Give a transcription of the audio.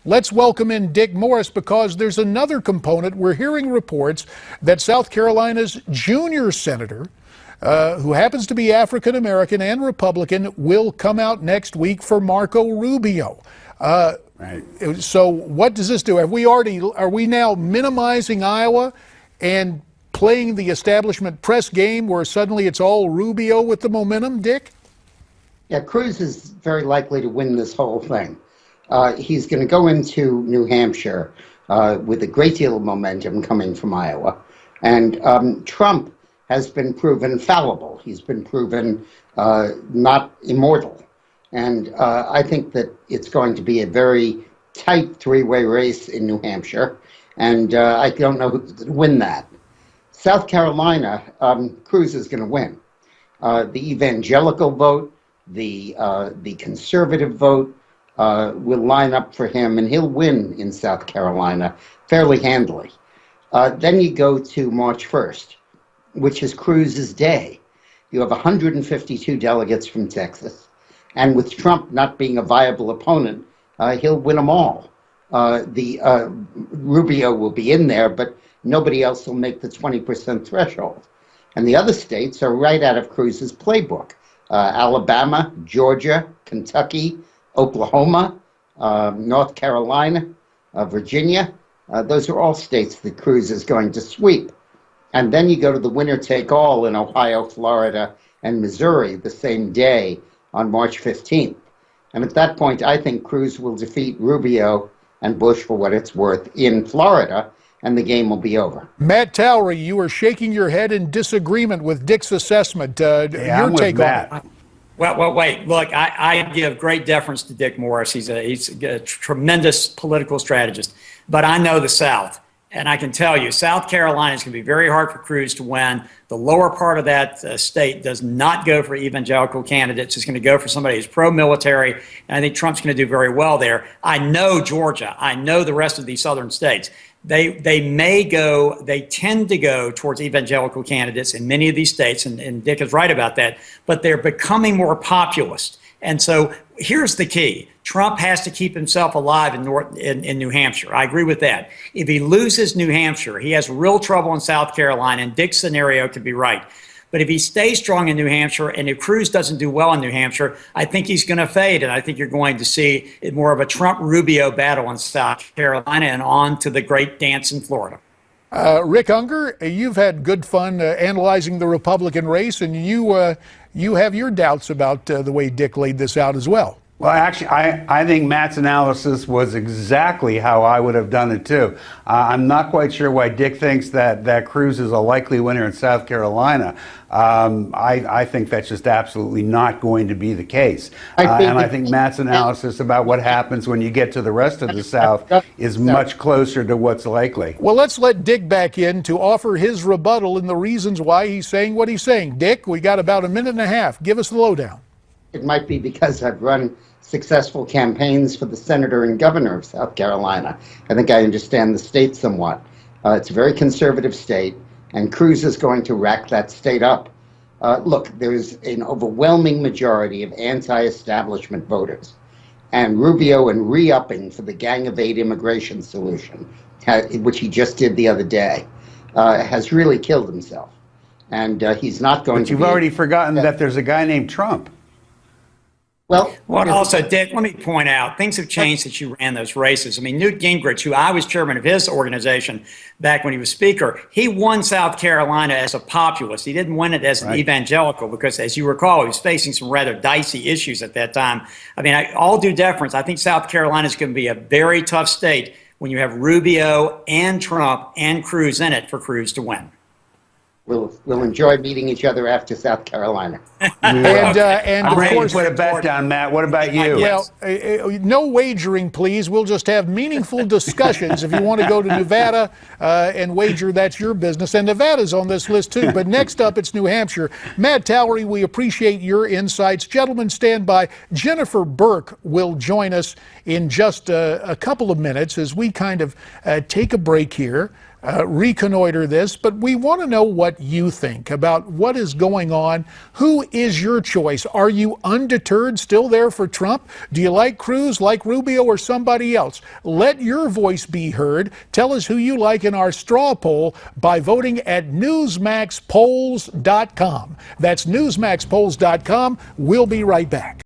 Let's welcome in Dick Morris, because there's another component. We're hearing reports that South Carolina's junior senator, who happens to be African American and Republican, will come out next week for Marco Rubio. Right. So what does this do? Are we now minimizing Iowa and playing the establishment press game where suddenly it's all Rubio with the momentum, Dick? Yeah, Cruz is very likely to win this whole thing. He's going to go into New Hampshire with a great deal of momentum coming from Iowa. And Trump has been proven fallible. He's been proven not immortal. And I think that it's going to be a very tight three-way race in New Hampshire. And I don't know who's going to win that. South Carolina, Cruz is going to win. The evangelical vote, the conservative vote will line up for him, and he'll win in South Carolina fairly handily. Then you go to March 1st, which is Cruz's day. You have 152 delegates from Texas, and with Trump not being a viable opponent, he'll win them all. Rubio will be in there, but nobody else will make the 20% threshold. And the other states are right out of Cruz's playbook. Alabama, Georgia, Kentucky, Oklahoma, North Carolina, Virginia. Those are all states that Cruz is going to sweep. And then you go to the winner-take-all in Ohio, Florida, and Missouri the same day on March 15th. And at that point, I think Cruz will defeat Rubio and Bush, for what it's worth, in Florida, and the game will be over. Matt Towery, you are shaking your head in disagreement with Dick's assessment. Your take on it. Well, wait. Look, I give great deference to Dick Morris. He's a tremendous political strategist. But I know the South, and I can tell you, South Carolina is going to be very hard for Cruz to win. The lower part of that state does not go for evangelical candidates. It's going to go for somebody who's pro-military, and I think Trump's going to do very well there. I know Georgia. I know the rest of these southern states. They tend to go towards evangelical candidates in many of these states, and Dick is right about that, but they're becoming more populist. And so here's the key. Trump has to keep himself alive in New Hampshire. I agree with that. If he loses New Hampshire, he has real trouble in South Carolina, and Dick's scenario could be right. But if he stays strong in New Hampshire, and if Cruz doesn't do well in New Hampshire, I think he's going to fade. And I think you're going to see more of a Trump-Rubio battle in South Carolina and on to the great dance in Florida. Rick Unger, you've had good fun analyzing the Republican race, and you have your doubts about the way Dick laid this out as well. Well, actually, I think Matt's analysis was exactly how I would have done it, too. I'm not quite sure why Dick thinks that Cruz is a likely winner in South Carolina. I think that's just absolutely not going to be the case. I think Matt's analysis about what happens when you get to the rest of the South is much closer to what's likely. Well, let's let Dick back in to offer his rebuttal and the reasons why he's saying what he's saying. Dick, we got about a minute and a half. Give us the lowdown. It might be because I've run successful campaigns for the senator and governor of South Carolina. I think I understand the state somewhat. It's a very conservative state, and Cruz is going to rack that state up. Look, there's an overwhelming majority of anti-establishment voters, and Rubio and re-upping for the Gang of Eight immigration solution, which he just did the other day, has really killed himself. And he's not going to. But you've already forgotten that there's a guy named Trump. Well, also, Dick, let me point out, things have changed since you ran those races. I mean, Newt Gingrich, who I was chairman of his organization back when he was speaker, he won South Carolina as a populist. He didn't win it as an evangelical because, as you recall, he was facing some rather dicey issues at that time. I mean, all due deference, I think South Carolina is going to be a very tough state when you have Rubio and Trump and Cruz in it for Cruz to win. We'll enjoy meeting each other after South Carolina. And I'm ready of course, to put a bet down, Matt. What about you? Well, no wagering, please. We'll just have meaningful discussions. If you want to go to Nevada and wager, that's your business. And Nevada's on this list, too. But next up, it's New Hampshire. Matt Towery, we appreciate your insights. Gentlemen, stand by. Jennifer Burke will join us in just a couple of minutes as we kind of take a break here. reconnoiter this, but we want to know what you think about what is going on. Who is your choice? Are you undeterred, still there for Trump? Do you like Cruz, like Rubio, or somebody else? Let your voice be heard. Tell us who you like in our straw poll by voting at newsmaxpolls.com. That's newsmaxpolls.com. We'll be right back.